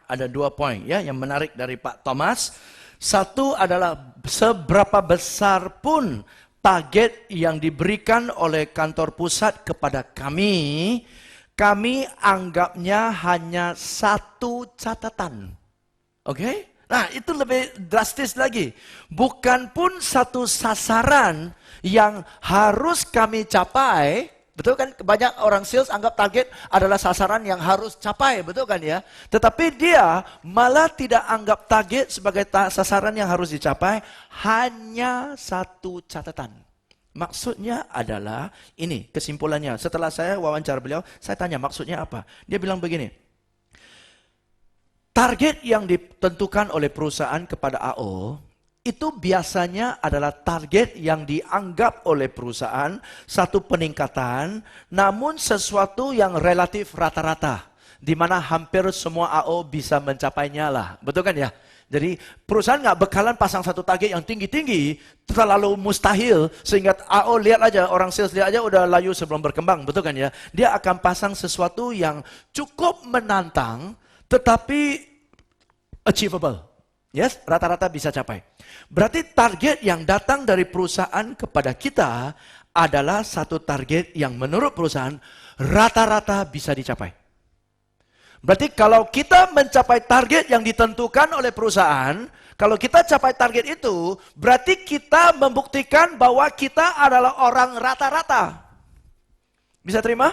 ada 2 poin ya yang menarik dari Pak Thomas. Satu adalah seberapa besar pun target yang diberikan oleh kantor pusat kepada kami anggapnya hanya satu catatan. Oke? Nah, itu lebih drastis lagi. Bukan pun satu sasaran yang harus kami capai. Betul kan? Banyak orang sales anggap target adalah sasaran yang harus capai. Betul kan ya? Tetapi dia malah tidak anggap target sebagai sasaran yang harus dicapai. Hanya satu catatan. Maksudnya adalah, ini kesimpulannya. Setelah saya wawancara beliau, saya tanya maksudnya apa. Dia bilang begini. Target yang ditentukan oleh perusahaan kepada AO, itu biasanya adalah target yang dianggap oleh perusahaan satu peningkatan, namun sesuatu yang relatif rata-rata, di mana hampir semua AO bisa mencapainya lah. Betul kan ya? Jadi perusahaan nggak bakalan pasang satu target yang tinggi-tinggi, terlalu mustahil, sehingga AO lihat aja, orang sales lihat aja udah layu sebelum berkembang. Betul kan ya? Dia akan pasang sesuatu yang cukup menantang, tetapi achievable. Yes, rata-rata bisa capai. Berarti target yang datang dari perusahaan kepada kita adalah satu target yang menurut perusahaan rata-rata bisa dicapai. Berarti kalau kita mencapai target yang ditentukan oleh perusahaan, kalau kita capai target itu, berarti kita membuktikan bahwa kita adalah orang rata-rata. Bisa terima?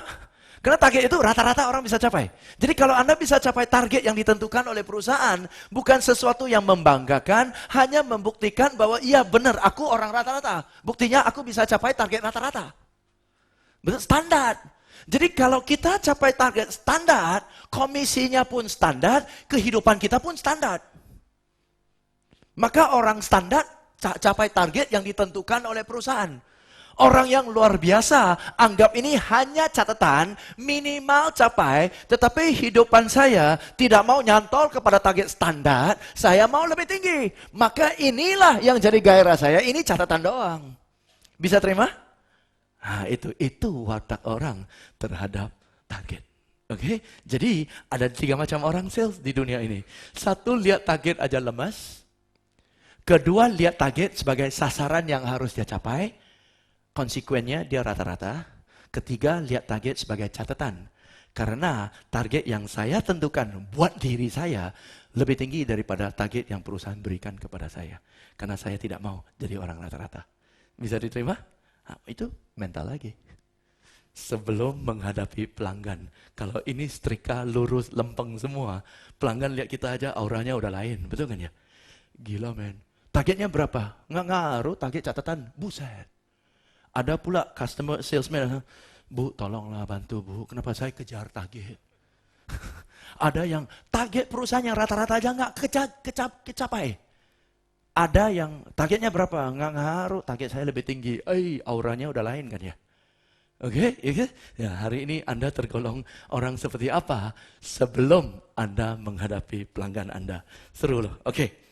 Karena target itu rata-rata orang bisa capai. Jadi kalau Anda bisa capai target yang ditentukan oleh perusahaan, bukan sesuatu yang membanggakan, hanya membuktikan bahwa iya benar, aku orang rata-rata. Buktinya aku bisa capai target rata-rata. Betul, standar. Jadi kalau kita capai target standar, komisinya pun standar, kehidupan kita pun standar. Maka orang standar capai target yang ditentukan oleh perusahaan. Orang yang luar biasa, anggap ini hanya catatan, minimal capai, tetapi hidupan saya tidak mau nyantol kepada target standar, saya mau lebih tinggi. Maka inilah yang jadi gairah saya, ini catatan doang. Bisa terima? Nah, itu watak orang terhadap target. Oke, jadi ada 3 macam orang sales di dunia ini. Satu, lihat target aja lemas. Kedua, lihat target sebagai sasaran yang harus dia capai. Konsekuennya dia rata-rata. Ketiga, lihat target sebagai catatan. Karena target yang saya tentukan buat diri saya lebih tinggi daripada target yang perusahaan berikan kepada saya. Karena saya tidak mau jadi orang rata-rata. Bisa diterima? Nah, itu mental lagi. Sebelum menghadapi pelanggan. Kalau ini setrika, lurus, lempeng semua. Pelanggan lihat kita aja auranya udah lain. Betul kan ya? Gila men. Targetnya berapa? Nggak ngaruh, target catatan. Buset. Ada pula customer salesman, Bu tolonglah bantu Bu, kenapa saya kejar target? Ada yang target perusahaan yang rata-rata aja nggak kecapai. Ada yang targetnya berapa? Nggak ngaruh, target saya lebih tinggi. Auranya udah lain kan ya? Oke? Ya, hari ini Anda tergolong orang seperti apa sebelum Anda menghadapi pelanggan Anda? Seru loh, oke.